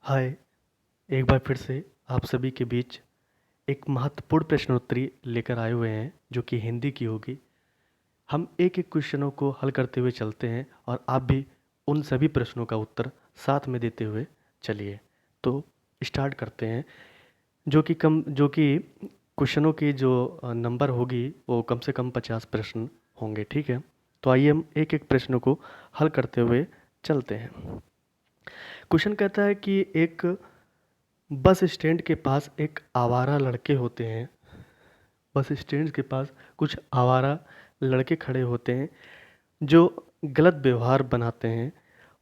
हाय। एक बार फिर से आप सभी के बीच एक महत्वपूर्ण प्रश्नोत्तरी लेकर आए हुए हैं जो कि हिंदी की होगी। हम एक एक क्वेश्चनों को हल करते हुए चलते हैं और आप भी उन सभी प्रश्नों का उत्तर साथ में देते हुए चलिए। तो स्टार्ट करते हैं। जो कि क्वेश्चनों की जो नंबर होगी वो कम से कम 50 प्रश्न होंगे, ठीक है। तो आइए हम एक एक प्रश्न को हल करते हुए चलते हैं। क्वेश्चन कहता है कि एक बस स्टैंड के पास एक आवारा लड़के होते हैं। बस स्टैंड के पास कुछ आवारा लड़के खड़े होते हैं जो गलत व्यवहार बनाते हैं।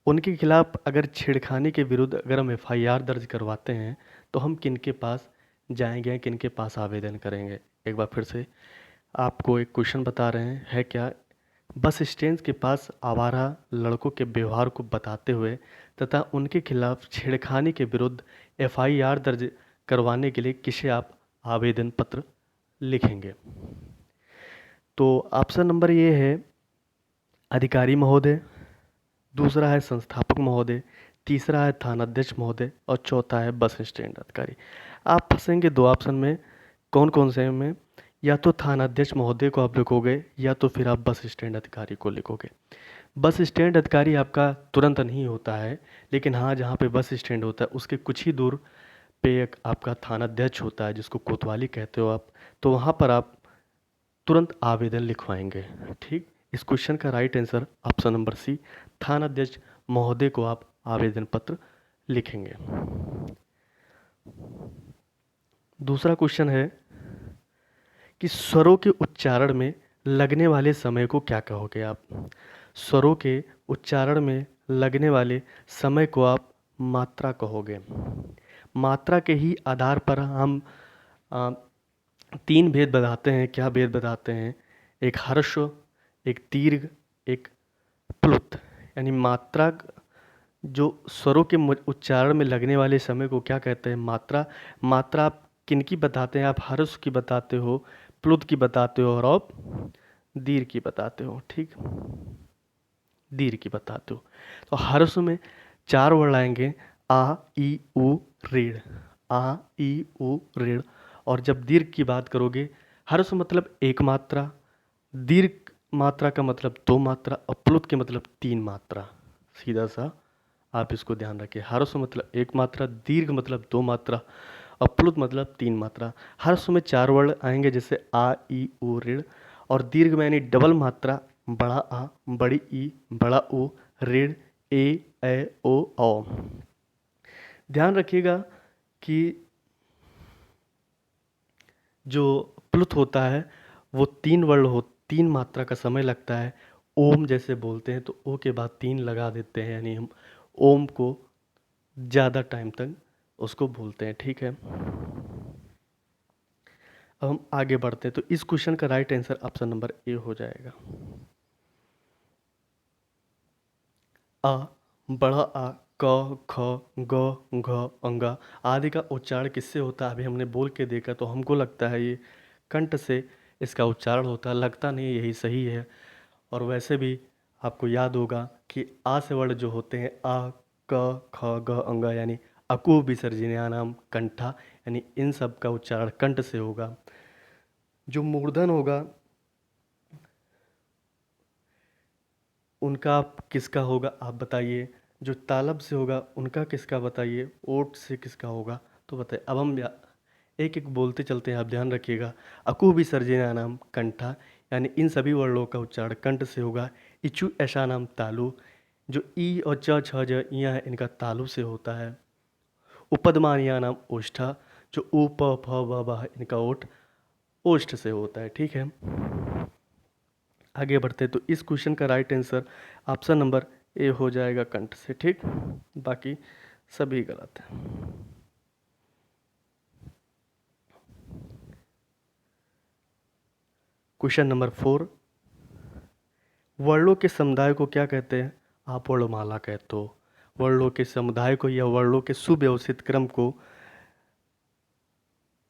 उनके खिलाफ अगर छेड़खानी के विरुद्ध अगर हम एफआईआर दर्ज करवाते हैं तो हम किनके पास जाएंगे, किनके पास आवेदन करेंगे। एक बार फिर से आपको एक क्वेश्चन बता रहे हैं, है क्या। बस स्टैंड के पास आवारा लड़कों के व्यवहार को बताते हुए तथा उनके खिलाफ छेड़खानी के विरुद्ध एफआईआर दर्ज करवाने के लिए किसे आप आवेदन पत्र लिखेंगे। तो ऑप्शन नंबर ये है अधिकारी महोदय, दूसरा है संस्थापक महोदय, तीसरा है थानाध्यक्ष महोदय और चौथा है बस स्टैंड अधिकारी। आप फंसेंगे दो ऑप्शन में, कौन कौन से में। या तो थानाध्यक्ष महोदय को आप लिखोगे या तो फिर आप बस स्टैंड अधिकारी को लिखोगे। बस स्टैंड अधिकारी आपका तुरंत नहीं होता है, लेकिन हाँ जहाँ पे बस स्टैंड होता है उसके कुछ ही दूर पे एक आपका थानाध्यक्ष होता है जिसको कोतवाली कहते हो आप। तो वहाँ पर आप तुरंत आवेदन लिखवाएंगे, ठीक। इस क्वेश्चन का right answer option number C, थानाध्यक्ष महोदय को आप आवेदन पत्र लिखेंगे। दूसरा क्वेश्चन है कि स्वरों के उच्चारण में लगने वाले समय को क्या कहोगे आप। स्वरों के उच्चारण में लगने वाले समय को आप मात्रा कहोगे। मात्रा के ही आधार पर हम आ, तीन भेद बताते हैं। क्या भेद बताते हैं? एक ह्रस्व, एक दीर्घ, एक प्लुत। यानी मात्रा जो स्वरों के उच्चारण में लगने वाले समय को क्या कहते हैं? मात्रा। मात्रा आप किनकी बताते हैं? आप ह्रस्व की बताते हो, प्लुत की बताते हो और आप दीर्घ की बताते हो, ठीक। दीर्घ की बताते हो। तो ह्रस्व में चार वर्ड आएंगे, आ ई उ ऋण। आ ई उ ऋण। और जब दीर्घ की बात करोगे, ह्रस्व मतलब एक मात्रा, दीर्घ मात्रा का मतलब दो मात्रा और प्लुत के मतलब तीन मात्रा। सीधा सा आप इसको ध्यान रखिए। ह्रस्व मतलब एक मात्रा, दीर्घ मतलब दो मात्रा और प्लुत मतलब तीन मात्रा। ह्रस्व में चार वर्ड आएंगे जैसे आ ई उ ऋण, और दीर्घ में यानी डबल मात्रा, बड़ा आ, बड़ी ई, बड़ा उ, ऋण ए ओ औ। ध्यान रखिएगा कि जो प्लुत होता है वो तीन वर्ड हो, तीन मात्रा का समय लगता है। ओम जैसे बोलते हैं तो ओ के बाद तीन लगा देते हैं, यानी हम ओम को ज़्यादा टाइम तक उसको बोलते हैं, ठीक है। अब हम आगे बढ़ते हैं। तो इस क्वेश्चन का right answer option number A हो जाएगा। आ, बड़ा आ, क ख ग घ अंगा आदि का उच्चारण किससे होता है? अभी हमने बोल के देखा तो हमको लगता है ये कंठ से इसका उच्चारण होता है, लगता नहीं यही सही है। और वैसे भी आपको याद होगा कि आ से वर्ड जो होते हैं आ, क ख ग अंगा यानी अकु विसर्जनीयानाम कंठा, यानी इन सब का उच्चारण कंठ से होगा। जो मूर्धन होगा उनका किसका होगा आप बताइए। जो तालब से होगा उनका किसका बताइए। ओट से किसका होगा तो बताइए। अब हम एक एक बोलते चलते हैं, आप ध्यान रखिएगा। अकु विसर्जना नाम कंठा, यानी इन सभी वर्णों का उच्चारण कंठ से होगा। इचु ऐसा नाम तालु, जो ई और च छ ज इया है इनका तालु से होता है। उपदमानिया नाम ओष्ठा, जो उ प फ ब ब है इनका ओठ ओष्ठ से होता है, ठीक है। आगे बढ़ते हैं। तो इस क्वेश्चन का right answer option number A हो जाएगा, कंठ से, ठीक। बाकी सभी गलत है। क्वेश्चन नंबर 4, वर्णों के समुदाय को क्या कहते हैं? आप वर्णमाला कहते हो। वर्णों के समुदाय को या वर्णों के सुव्यवस्थित क्रम को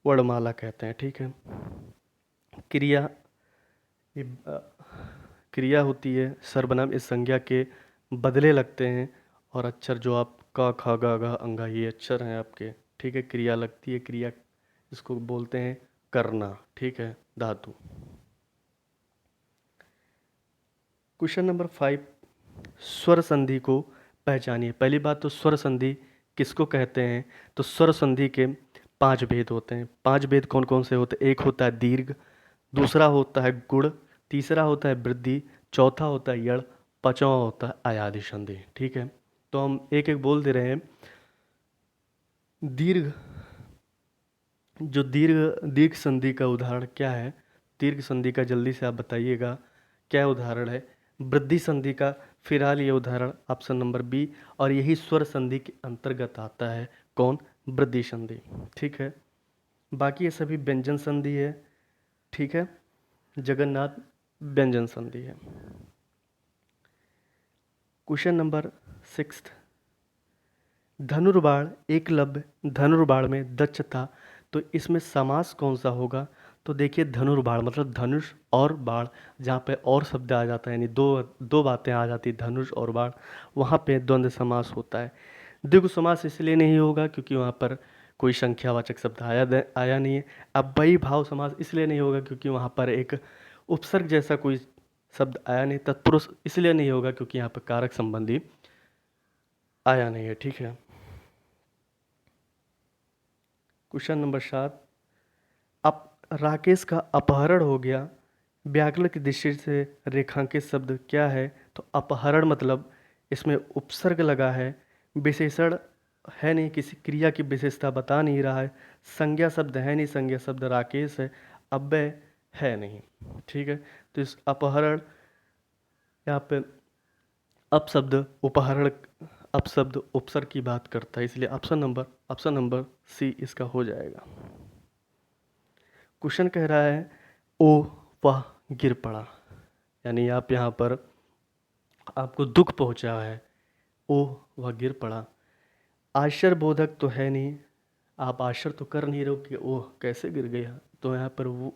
वर्णमाला कहते हैं, ठीक है। क्रिया ये, क्रिया होती है, सर्वनाम इस संज्ञा के बदले लगते हैं और अक्षर जो आप का खा गा घा अंगा ये अक्षर हैं आपके, ठीक है। क्रिया लगती है, क्रिया इसको बोलते हैं करना, ठीक है, धातु। क्वेश्चन नंबर 5, स्वर संधि को पहचानिए। पहली बात तो स्वर संधि किसको कहते हैं, तो स्वर संधि के 5 भेद होते हैं। 5 भेद कौन कौन से होते हैं? एक होता है दीर्घ, दूसरा होता है गुण, तीसरा होता है वृद्धि, चौथा होता है यड़, पांचवा होता है अयादि संधि, ठीक है। तो हम एक एक बोल दे रहे हैं। दीर्घ, जो दीर्घ संधि का उदाहरण क्या है? दीर्घ संधि का जल्दी से आप बताइएगा क्या उदाहरण है? वृद्धि संधि का फिलहाल ये उदाहरण ऑप्शन नंबर बी, और यही स्वर संधि के अंतर्गत आता है। कौन? वृद्धि संधि, ठीक है। बाकी ये सभी व्यंजन संधि है, ठीक है। जगन्नाथ व्यंजन संधि है। क्वेश्चन नंबर 6, धनुर्बाण एकलव्य धनुर्बाण में दक्ष था, तो इसमें समास कौन सा होगा? तो देखिए धनुर्बाण मतलब धनुष और बाण, जहाँ पे और शब्द आ जाता है, यानी दो बातें आ जाती, धनुष और बाण, वहाँ पे द्वंद्व समास होता है। द्विगु समास इसलिए नहीं होगा क्योंकि वहाँ पर कोई संख्यावाचक शब्द आया नहीं है। अब वही भाव समास इसलिए नहीं होगा क्योंकि वहाँ पर एक उपसर्ग जैसा कोई शब्द आया नहीं। तत्पुरुष इसलिए नहीं होगा क्योंकि यहाँ पर कारक संबंधी आया नहीं है, ठीक है। क्वेश्चन नंबर 7, अब राकेश का अपहरण हो गया, व्याकरण की दृष्टि से रेखांकित शब्द क्या है? तो अपहरण मतलब इसमें उपसर्ग लगा है, विशेषण है नहीं, किसी क्रिया की विशेषता बता नहीं रहा है, संज्ञा शब्द है नहीं, संज्ञा शब्द राकेश है, अव्यय है नहीं, ठीक है। तो इस अपहरण, यहाँ पे अपशब्द उपहरण, अपशब्द उपसर्ग की बात करता है, इसलिए ऑप्शन नंबर सी इसका हो जाएगा। क्वेश्चन कह रहा है ओ वह गिर पड़ा, यानी आप यहाँ पर आपको दुख पहुंचा है, ओ वह गिर पड़ा। आश्चर्य बोधक तो है नहीं, आप आश्चर्य तो कर नहीं रहे हो कि ओह कैसे गिर गया, तो यहाँ पर वो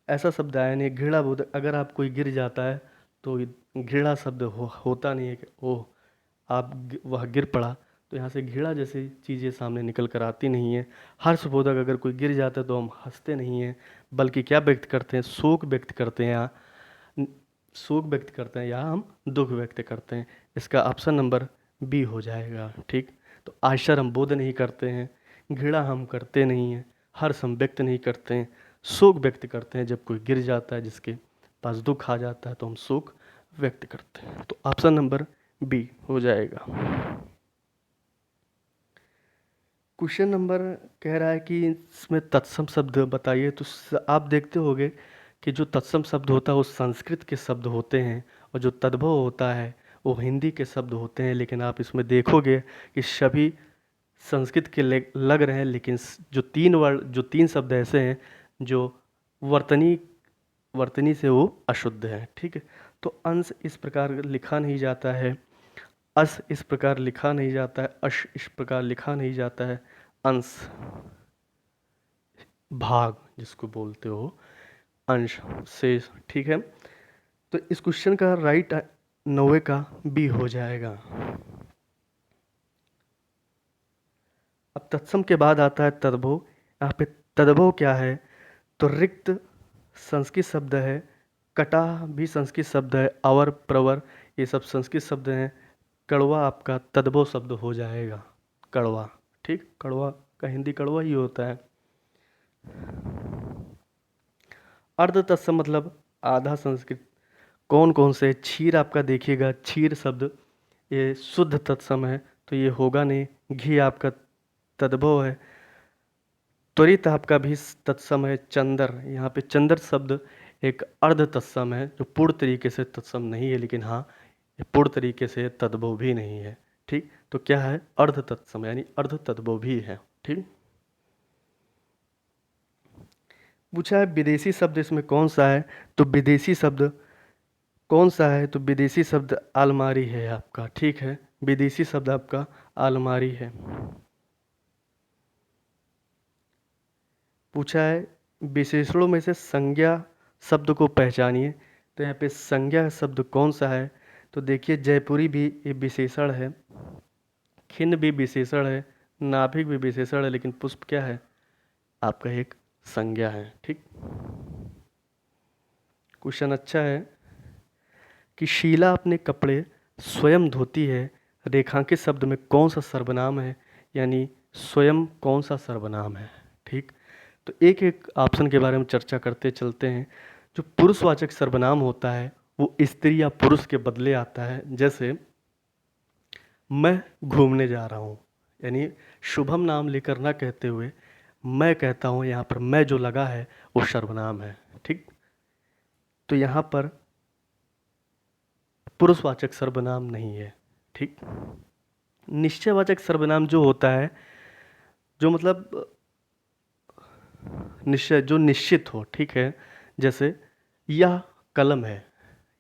ऐसा शब्द आया नहीं। घृणा बोधक, अगर आप कोई गिर जाता है तो घृणा शब्द होता नहीं है कि ओह वह गिर पड़ा, तो यहाँ से घृणा जैसी चीज़ें सामने निकल कर आती नहीं है। हर्षबोधक, अगर कोई गिर जाता है तो हम हंसते नहीं हैं, बल्कि क्या व्यक्त करते हैं? शोक व्यक्त करते हैं, यहाँ शोक व्यक्त करते हैं, यहाँ हम दुख व्यक्त करते हैं। इसका ऑप्शन नंबर बी हो जाएगा, ठीक। तो आश्चर्य हम बोध नहीं करते हैं, घृणा हम करते नहीं हैं, हर्ष हम व्यक्त नहीं करते हैं, शोक व्यक्त करते हैं। जब कोई गिर जाता है, जिसके पास दुख आ जाता है, तो हम शोक व्यक्त करते हैं। तो ऑप्शन नंबर बी हो जाएगा। क्वेश्चन नंबर कह रहा है कि इसमें तत्सम शब्द बताइए। तो आप देखते होंगे कि जो तत्सम शब्द होता है वो संस्कृत के शब्द होते हैं, और जो तद्भव होता है वो हिंदी के शब्द होते हैं। लेकिन आप इसमें देखोगे कि सभी संस्कृत के लग रहे हैं, लेकिन जो तीन शब्द ऐसे हैं जो वर्तनी से वो अशुद्ध है, ठीक है। तो अंश इस प्रकार लिखा नहीं जाता है, अस इस प्रकार लिखा नहीं जाता है, अश इस प्रकार लिखा नहीं जाता है, अंश भाग जिसको बोलते हो, अंश शेष, ठीक है। तो इस क्वेश्चन का राइट 90 का बी हो जाएगा। अब तत्सम के बाद आता है तद्भव। यहाँ पे तद्भव क्या है? तो रिक्त संस्कृत शब्द है, कटा भी संस्कृत शब्द है, अवर प्रवर ये सब संस्कृत शब्द हैं। कड़वा आपका तद्भव शब्द हो जाएगा, कड़वा, ठीक। कड़वा का हिंदी कड़वा ही होता है। अर्ध तत्सम मतलब आधा संस्कृत। कौन कौन से? क्षीर आपका देखिएगा, क्षीर शब्द ये शुद्ध तत्सम है, तो ये होगा नहीं। घी आपका तद्भव है। त्वरित आपका भी तत्सम है। चंदर, यहाँ पे चंदर शब्द एक अर्ध तत्सम है, जो पूर्ण तरीके से तत्सम नहीं है, लेकिन हाँ ये पूर्ण तरीके से तद्भव भी नहीं है, ठीक। तो क्या है? अर्ध तत्सम, यानी अर्ध तद्भव भी है, ठीक। पूछा है विदेशी शब्द इसमें कौन सा है? तो विदेशी शब्द कौन सा है? तो विदेशी शब्द अलमारी है आपका, ठीक है। विदेशी शब्द आपका अलमारी है। पूछा है विशेषणों में से संज्ञा शब्द को पहचानिए। तो यहाँ पे संज्ञा शब्द कौन सा है? तो देखिए जयपुरी भी ये विशेषण है। खिन्न भी विशेषण है, नाभिक भी विशेषण है, लेकिन पुष्प क्या है? आपका एक संज्ञा है। ठीक, क्वेश्चन अच्छा है कि शीला अपने कपड़े स्वयं धोती है, रेखांकित शब्द में कौन सा सर्वनाम है? यानी स्वयं कौन सा सर्वनाम है? ठीक, तो एक एक ऑप्शन के बारे में चर्चा करते चलते हैं। जो पुरुषवाचक सर्वनाम होता है वो स्त्री या पुरुष के बदले आता है। जैसे मैं घूमने जा रहा हूँ, यानी शुभम नाम लेकर ना कहते हुए मैं कहता हूँ, यहाँ पर मैं जो लगा है वो सर्वनाम है। ठीक, तो यहाँ पर पुरुषवाचक सर्वनाम नहीं है। ठीक, निश्चयवाचक सर्वनाम जो होता है, जो मतलब निश्चय, जो निश्चित हो। ठीक है, जैसे यह कलम है,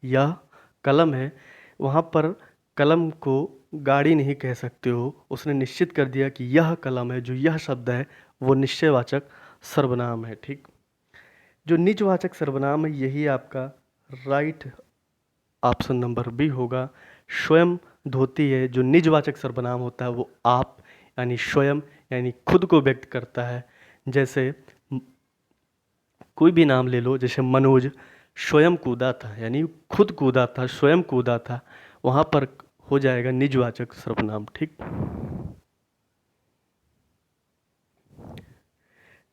यह कलम है, वहाँ पर कलम को गाड़ी नहीं कह सकते हो, उसने निश्चित कर दिया कि यह कलम है। जो यह शब्द है वो निश्चयवाचक सर्वनाम है। ठीक, जो निजवाचक सर्वनाम है यही आपका राइट ऑप्शन नंबर बी होगा। स्वयं धोती है, जो निजवाचक सर्वनाम होता है वो आप यानी स्वयं यानी खुद को व्यक्त करता है। जैसे कोई भी नाम ले लो, जैसे मनोज स्वयं कूदा था, यानी खुद कूदा था, स्वयं कूदा था, वहाँ पर हो जाएगा निजवाचक सर्वनाम। ठीक,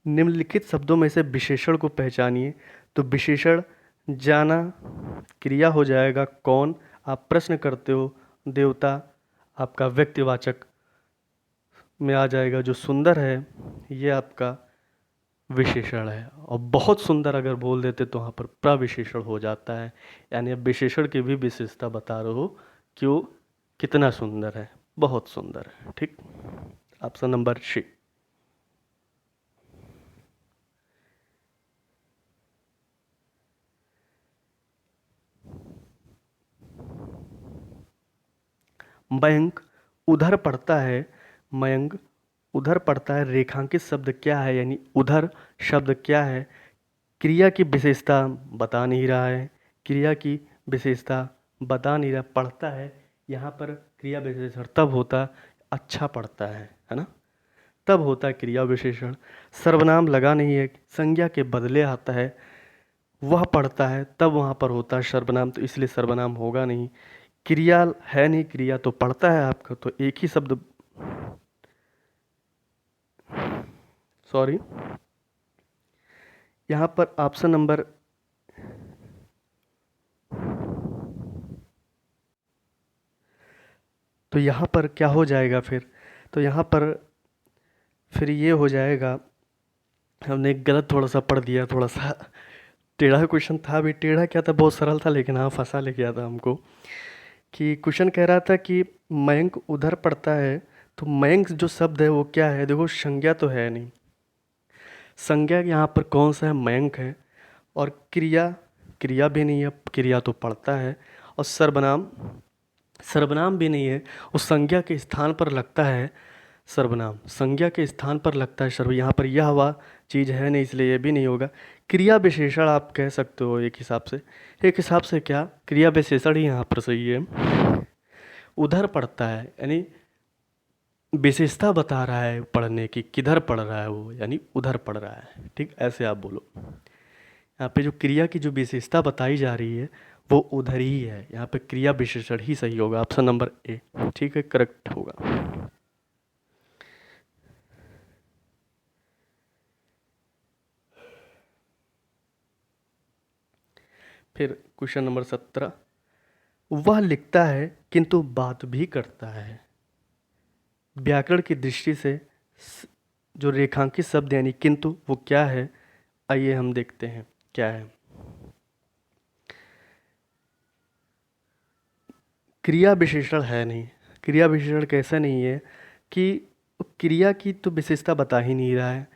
निम्नलिखित शब्दों में से विशेषण को पहचानिए। तो विशेषण जाना क्रिया हो जाएगा कौन, आप प्रश्न करते हो, देवता आपका व्यक्तिवाचक में आ जाएगा। जो सुंदर है ये आपका विशेषण है, और बहुत सुंदर अगर बोल देते तो वहाँ पर प्रविशेषण हो जाता है। यानी अब विशेषण की भी विशेषता बता रहे हो कि वो कितना सुंदर है, बहुत सुंदर है। ठीक, ऑप्शन नंबर सी। मयंक उधर पढ़ता है, मयंक उधर पढ़ता है, रेखांकित शब्द क्या है? यानी उधर शब्द क्या है? क्रिया की विशेषता बता नहीं रहा है, क्रिया की विशेषता बता नहीं रहा। पढ़ता है, यहाँ पर क्रिया विशेषण तब होता अच्छा पढ़ता है ना, तब होता है क्रिया विशेषण। सर्वनाम लगा नहीं है, संज्ञा के बदले आता है। वह पढ़ता है तब वहाँ पर होता है सर्वनाम, तो इसलिए सर्वनाम होगा नहीं। क्रिया है नहीं, क्रिया तो पढ़ता है आपका, तो एक ही शब्द, सॉरी, यहाँ पर ऑप्शन नंबर तो यहाँ पर क्या हो जाएगा फिर? तो यहाँ पर फिर ये हो जाएगा, हमने गलत थोड़ा सा पढ़ दिया, थोड़ा सा टेढ़ा क्वेश्चन था। अभी टेढ़ा क्या था, बहुत सरल था, लेकिन हाँ फंसा ले गया था हमको। कि क्वेश्चन कह रहा था कि मयंक उधर पढ़ता है, तो मयंक जो शब्द है वो क्या है? देखो संज्ञा तो है नहीं, संज्ञा यहाँ पर कौन सा है? मयंक है। और क्रिया, क्रिया भी नहीं है, क्रिया तो पढ़ता है। और सर्वनाम, सर्वनाम भी नहीं है, उस संज्ञा के स्थान पर लगता है सर्वनाम, संज्ञा के स्थान पर लगता है सर्व। यहाँ पर यह हुआ चीज़ है नहीं, इसलिए ये भी नहीं होगा। क्रिया विशेषण आप कह सकते हो एक हिसाब से, एक हिसाब से क्या क्रिया विशेषण ही यहाँ पर सही है। उधर पढ़ता है यानी विशेषता बता रहा है पढ़ने की, किधर पढ़ रहा है वो, यानी उधर पढ़ रहा है। ठीक, ऐसे आप बोलो। यहाँ पे जो क्रिया की जो विशेषता बताई जा रही है वो उधर ही है, यहाँ पे क्रिया विशेषण ही सही होगा, ऑप्शन नंबर ए। ठीक है, करेक्ट होगा। फिर क्वेश्चन नंबर 17, वह लिखता है किंतु बात भी करता है। व्याकरण की दृष्टि से जो रेखांकित शब्द यानी किंतु वो क्या है? आइए हम देखते हैं क्या है। क्रिया विशेषण है नहीं, क्रिया विशेषण कैसे नहीं है कि क्रिया की तो विशेषता बता ही नहीं रहा है।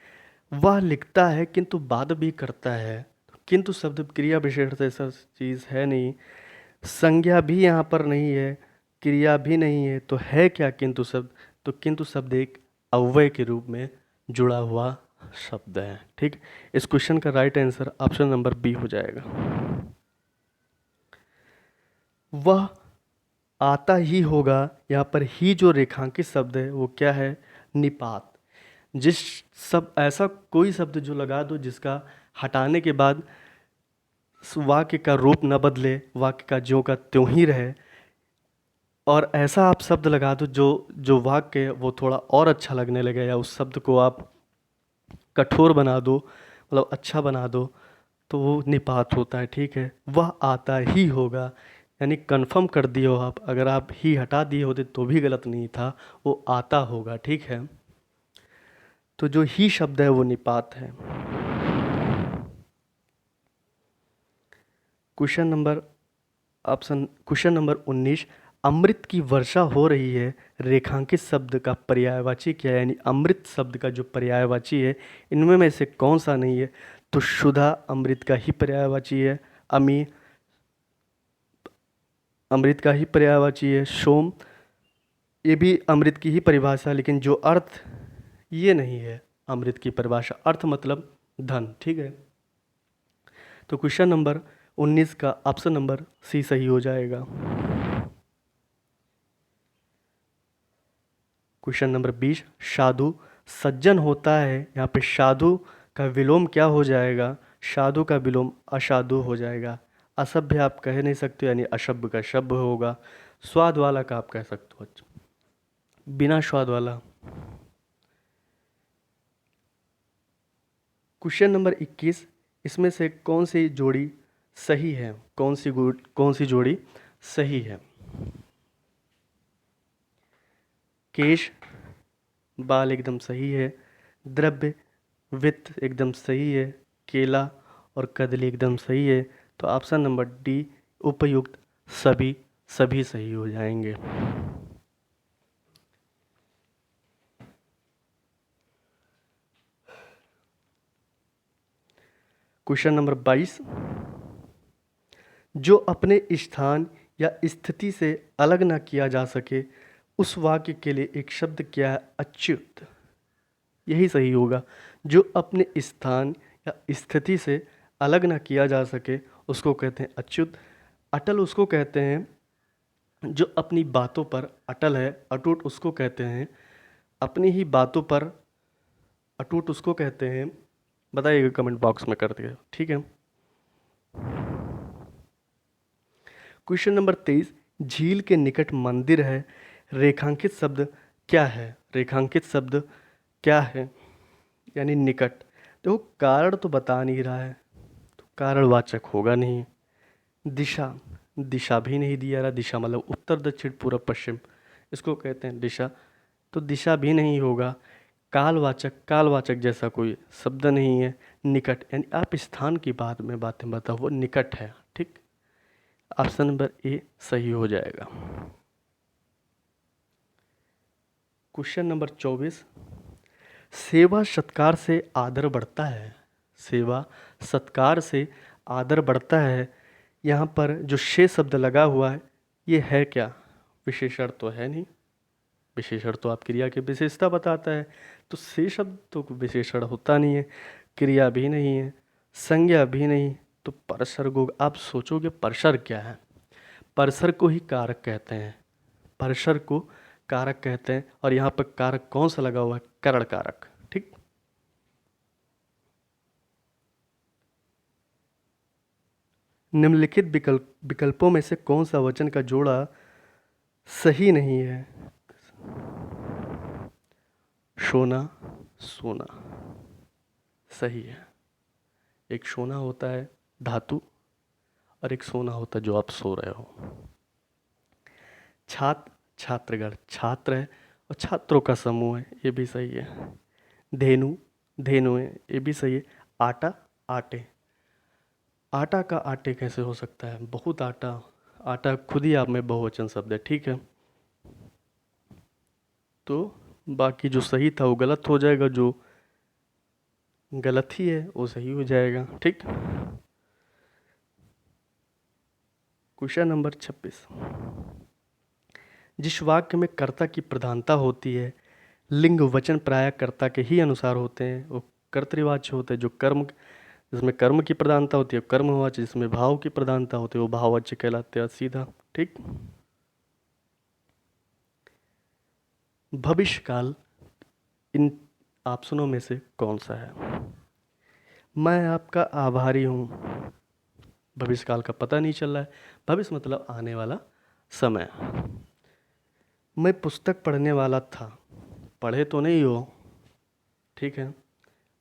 वह लिखता है किंतु बात भी करता है, किंतु शब्द क्रिया विशेषण से ऐसा चीज़ है नहीं। संज्ञा भी यहाँ पर नहीं है, क्रिया भी नहीं है, तो है क्या किंतु शब्द? तो किंतु शब्द एक अव्यय के रूप में जुड़ा हुआ शब्द है। ठीक, इस क्वेश्चन का right answer option number B हो जाएगा। वह आता ही होगा, यहाँ पर ही जो रेखांकित शब्द है वो क्या है? निपात। जिस ऐसा कोई शब्द जो लगा दो जिसका हटाने के बाद वाक्य का रूप न बदले, वाक्य का ज्यों का त्यों ही रहे, और ऐसा आप शब्द लगा दो जो जो वाक्य है वो थोड़ा और अच्छा लगने लगे, या उस शब्द को आप कठोर बना दो, मतलब अच्छा बना दो, तो वो निपात होता है। ठीक है, वह आता ही होगा, यानी कंफर्म कर दिए हो आप। अगर आप ही हटा दिए होते तो भी गलत नहीं था, वो आता होगा। ठीक है, तो जो ही शब्द है वो निपात है। क्वेश्चन नंबर 19, अमृत की वर्षा हो रही है, रेखांकित शब्द का पर्यायवाची क्या है? यानी अमृत शब्द का जो पर्यायवाची है, इनमें में से कौन सा नहीं है? तो सुधा अमृत का ही पर्यायवाची है, अमी अमृत का ही पर्यायवाची है, सोम ये भी अमृत की ही परिभाषा, लेकिन जो अर्थ ये नहीं है अमृत की परिभाषा, अर्थ मतलब धन। ठीक है, तो क्वेश्चन नंबर 19 का ऑप्शन नंबर सी सही हो जाएगा। क्वेश्चन नंबर 20, साधु सज्जन होता है, यहाँ पे साधु का विलोम क्या हो जाएगा? साधु का विलोम असाधु हो जाएगा। असभ्य आप कह नहीं सकते, यानी असभ्य का शब्द होगा। स्वाद वाला का आप कह सकते हो, बिना स्वाद वाला। क्वेश्चन नंबर 21, इसमें से कौन सी जोड़ी सही है? कौन सी जोड़ी सही है? केश बाल एकदम सही है, द्रव्य वित्त एकदम सही है, केला और कदली एकदम सही है। तो ऑप्शन नंबर डी उपयुक्त सभी सभी सही हो जाएंगे। क्वेश्चन नंबर 22, जो अपने स्थान या स्थिति से अलग ना किया जा सके, उस वाक्य के लिए एक शब्द क्या है? अच्युत। यही सही होगा। जो अपने स्थान या स्थिति से अलग ना किया जा सके उसको कहते हैं अच्युत। अटल उसको कहते हैं जो अपनी बातों पर अटल है, अटूट उसको कहते हैं। अपनी ही बातों पर अटूट उसको कहते हैं। बताइएगा कमेंट बॉक्स में कर दिए। ठीक है, क्वेश्चन नंबर 23, झील के निकट मंदिर है, रेखांकित शब्द क्या है? रेखांकित शब्द क्या है यानी निकट? देखो कारण तो बता नहीं रहा है, तो कारणवाचक होगा नहीं। दिशा, दिशा भी नहीं दिया रहा, दिशा मतलब उत्तर दक्षिण पूर्व पश्चिम, इसको कहते हैं दिशा, तो दिशा भी नहीं होगा। कालवाचक, कालवाचक जैसा कोई शब्द नहीं है। निकट यानी आप स्थान की बात में बातें बताओ, वो निकट है। ठीक, ऑप्शन नंबर ए सही हो जाएगा। क्वेश्चन नंबर 24, सेवा सत्कार से आदर बढ़ता है, सेवा सत्कार से आदर बढ़ता है। यहाँ पर जो से शब्द लगा हुआ है ये है क्या? विशेषण तो है नहीं, विशेषण तो आप क्रिया की विशेषता बताता है, तो से शब्द तो विशेषण होता नहीं है, क्रिया भी नहीं है, संज्ञा भी नहीं, तो परसर्ग होगा। आप सोचोगे परसर्ग क्या है? परसर्ग को ही कारक कहते हैं, परसर्ग को कारक कहते हैं। और यहाँ पर कारक कौन सा लगा हुआ है? करण कारक। ठीक, निम्नलिखित विकल्पों में से कौन सा वचन का जोड़ा सही नहीं है? सोना, सोना सही है। एक सोना होता है धातु, और एक सोना होता है जो आप सो रहे हो। छात्र, छात्रगण छात्र है, और छात्रों का समूह है, ये भी सही है। धेनु, धेनु है, ये भी सही है। आटा, आटे, आटा का आटे कैसे हो सकता है? बहुत आटा, आटा खुद ही आप में बहुवचन शब्द है। ठीक है, तो बाकी जो सही था वो गलत हो जाएगा, जो गलत ही है वो सही हो जाएगा। ठीक, क्वेश्चन नंबर 26, जिस वाक्य में कर्ता की प्रधानता होती है, लिंग वचन प्राय कर्ता के ही अनुसार होते हैं, वो कर्तृवाच्य होते हैं। जो कर्म, जिसमें कर्म की प्रधानता होती है कर्मवाच्य, जिसमें भाव की प्रधानता होती है वो भाववाच्य कहलाते हैं। सीधा। ठीक, भविष्यकाल इन ऑप्शनों में से कौन सा है? मैं आपका आभारी हूँ, भविष्यकाल का पता नहीं चल रहा है। भविष्य मतलब आने वाला समय। मैं पुस्तक पढ़ने वाला था, पढ़े तो नहीं हो, ठीक है।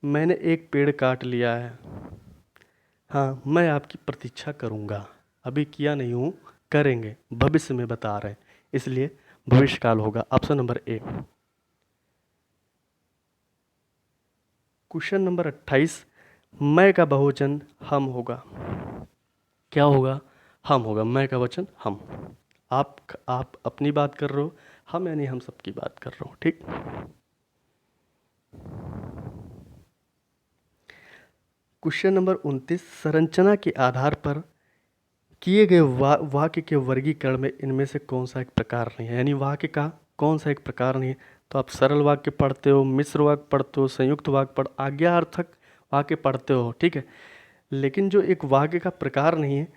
मैंने एक पेड़ काट लिया है, हाँ मैं आपकी प्रतीक्षा करूँगा, अभी किया नहीं हूँ, करेंगे, भविष्य में बता रहे हैं, इसलिए भविष्यकाल होगा option number A. Question number 28, मैं का बहुवचन हम होगा। क्या होगा? हम होगा। मैं का वचन हम। आप अपनी बात कर रहे हो, हम यानी हम सबकी बात कर रहा हूँ, ठीक। क्वेश्चन नंबर 29, संरचना के आधार पर किए गए वाक्य के वर्गीकरण में इनमें से कौन सा एक प्रकार नहीं है, यानी वाक्य का कौन सा एक प्रकार नहीं है। तो आप सरल वाक्य पढ़ते हो, मिश्र वाक्य पढ़ते हो, संयुक्त वाक्य आज्ञार्थक वाक्य पढ़ते हो, ठीक है। लेकिन जो एक वाक्य का प्रकार नहीं है,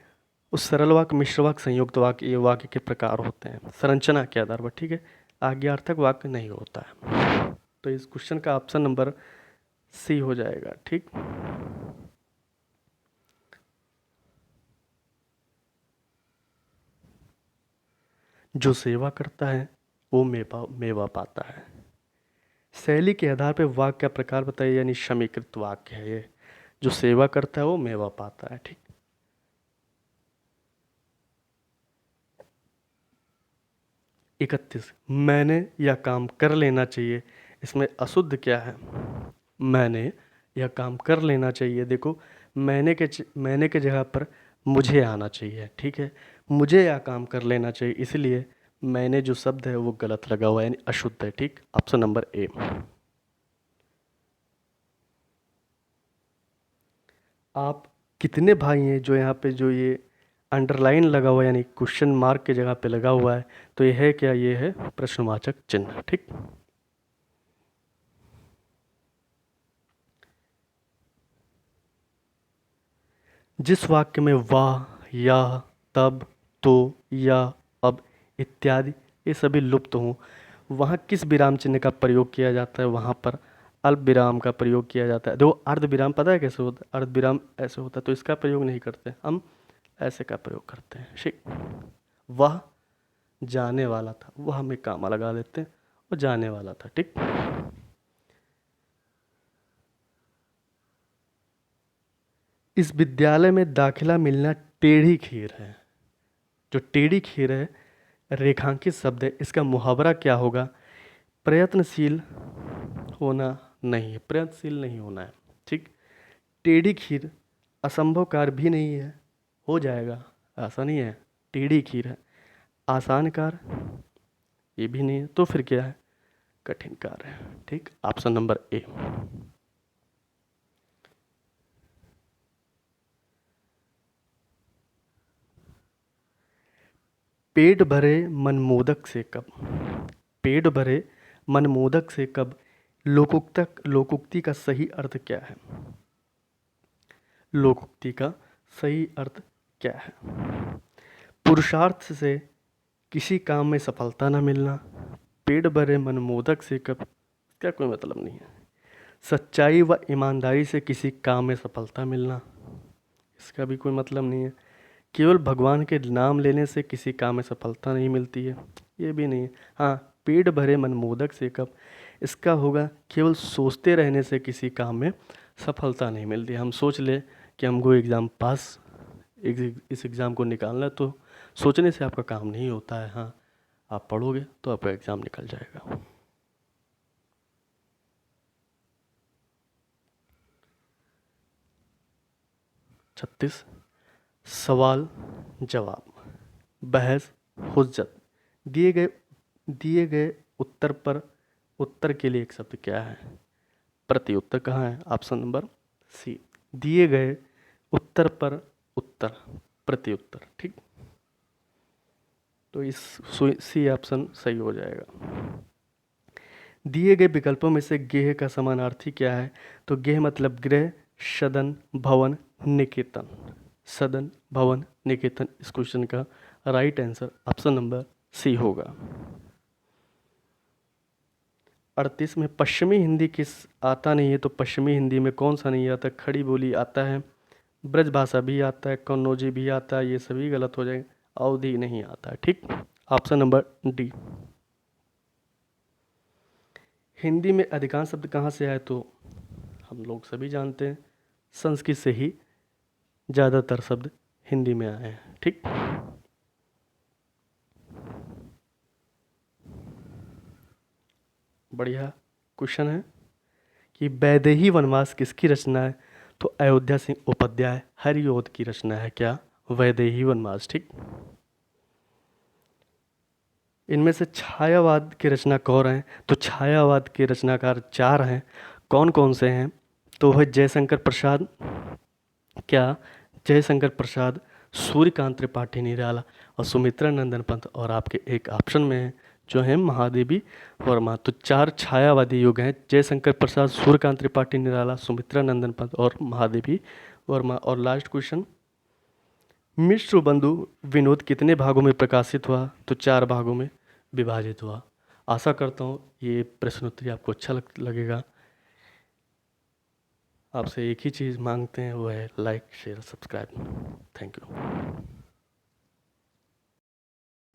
उस सरल वाक्य, मिश्र वाक्य, संयुक्त वाक्य, ये वाक्य के प्रकार होते हैं संरचना के आधार पर, ठीक है। आज्ञार्थक वाक्य नहीं होता है। तो इस क्वेश्चन का ऑप्शन नंबर सी हो जाएगा, ठीक। जो सेवा करता है वो मेवा मेवा पाता है। शैली के आधार पर वाक्य का प्रकार बताइए, यानी समीकृत वाक्य है ये। जो सेवा करता है वो मेवा पाता है, ठीक। 31, मैंने यह काम कर लेना चाहिए। इसमें अशुद्ध क्या है? मैंने यह काम कर लेना चाहिए। देखो, मैंने के जगह पर मुझे आना चाहिए, ठीक है। मुझे यह काम कर लेना चाहिए, इसलिए मैंने जो शब्द है वो गलत लगा हुआ है, यानी अशुद्ध है, ठीक। Option number A. आप कितने भाई हैं? जो यहाँ पे जो ये अंडरलाइन लगा हुआ है, यानी क्वेश्चन मार्क की जगह पे लगा हुआ है, तो ये है क्या? ये है प्रश्नवाचक चिन्ह, ठीक। जिस वाक्य में वाह, या, तब, तो, या, अब इत्यादि ये सभी लुप्त हों, वहाँ किस विराम चिन्ह का प्रयोग किया जाता है? वहाँ पर अल्प विराम का प्रयोग किया जाता है। देखो, अर्ध विराम पता है कैसे होता है? अर्ध विराम ऐसे होता है, तो इसका प्रयोग नहीं करते हम, ऐसे का प्रयोग करते हैं, ठीक। वह जाने वाला था, वह हमें कामा लगा देते हैं, वो जाने वाला था, ठीक। इस विद्यालय में दाखिला मिलना टेढ़ी खीर है। जो टेढ़ी खीर है रेखांकित शब्द है, इसका मुहावरा क्या होगा? प्रयत्नशील होना नहीं है, प्रयत्नशील नहीं होना है, ठीक। टेढ़ी खीर असंभव कार्य भी नहीं है, हो जाएगा, ऐसा नहीं है। टेढ़ी खीर है। आसान कार्य ये भी नहीं है, तो फिर क्या है? कठिन कार्य है, ठीक। Option number A. पेट भरे मनमोदक से कब? पेट भरे मनमोदक से कब लोकोक्ति का सही अर्थ क्या है? लोकोक्ति का सही अर्थ क्या है? पुरुषार्थ से किसी काम में सफलता न मिलना। पेट भरे मनमोदक से कब, इसका कोई मतलब नहीं है। सच्चाई व ईमानदारी से किसी काम में सफलता मिलना, इसका भी कोई मतलब नहीं है। केवल भगवान के नाम लेने से किसी काम में सफलता नहीं मिलती है, ये भी नहीं है। हाँ, पेट भरे मनमोदक से कब, इसका होगा केवल सोचते रहने से किसी काम में सफलता नहीं मिलती। हम सोच ले कि हमको एग्ज़ाम पास, इस एग्ज़ाम को निकालना है, तो सोचने से आपका काम नहीं होता है। हाँ, आप पढ़ोगे तो आपका एग्ज़ाम निकल जाएगा। छत्तीस, सवाल जवाब, बहस, हुज्जत। दिए गए उत्तर पर उत्तर के लिए एक शब्द क्या है? प्रति उत्तर कहाँ है? Option number C. दिए गए उत्तर पर उत्तर, प्रति उत्तर, ठीक। तो इस सी ऑप्शन सही हो जाएगा। दिए गए विकल्पों में से गेह का समानार्थी क्या है? तो गेह मतलब गृह, सदन, भवन, निकेतन। सदन, भवन, निकेतन इस क्वेश्चन का right answer option number C होगा। 38 में पश्चिमी हिंदी किस आता नहीं है, तो पश्चिमी हिंदी में कौन सा नहीं आता? खड़ी बोली आता है, ब्रज भाषा भी आता है, कन्नौजी भी आता है, ये सभी गलत हो जाएंगे। अवधि नहीं आता है, ठीक। Option number D. हिंदी में अधिकांश शब्द कहाँ से आए, तो हम लोग सभी जानते हैं संस्कृत से ही ज़्यादातर शब्द हिंदी में आए हैं, ठीक। बढ़िया क्वेश्चन है कि वैदेही वनवास किसकी रचना है, तो अयोध्या सिंह उपाध्याय हरिऔध की रचना है। क्या? वैदेही वनवास, ठीक। इनमें से छायावाद के रचनाकार कौन हैं, तो छायावाद के रचनाकार 4 हैं। कौन कौन से हैं, तो है जयशंकर प्रसाद, क्या जयशंकर प्रसाद, सूर्यकांत त्रिपाठी निराला और सुमित्रा नंदन पंत, और आपके एक ऑप्शन में है जो है महादेवी वर्मा। तो 4 छायावादी युग हैं, जयशंकर प्रसाद, सूर्यकांत त्रिपाठी निराला, सुमित्रा नंदन पंत और महादेवी वर्मा। और लास्ट क्वेश्चन, मिश्र बंधु विनोद कितने भागों में प्रकाशित हुआ, तो 4 भागों में विभाजित हुआ। आशा करता हूँ ये प्रश्नोत्तरी आपको अच्छा लगेगा। आपसे एक ही चीज़ मांगते हैं, वो है like share subscribe. Thank you.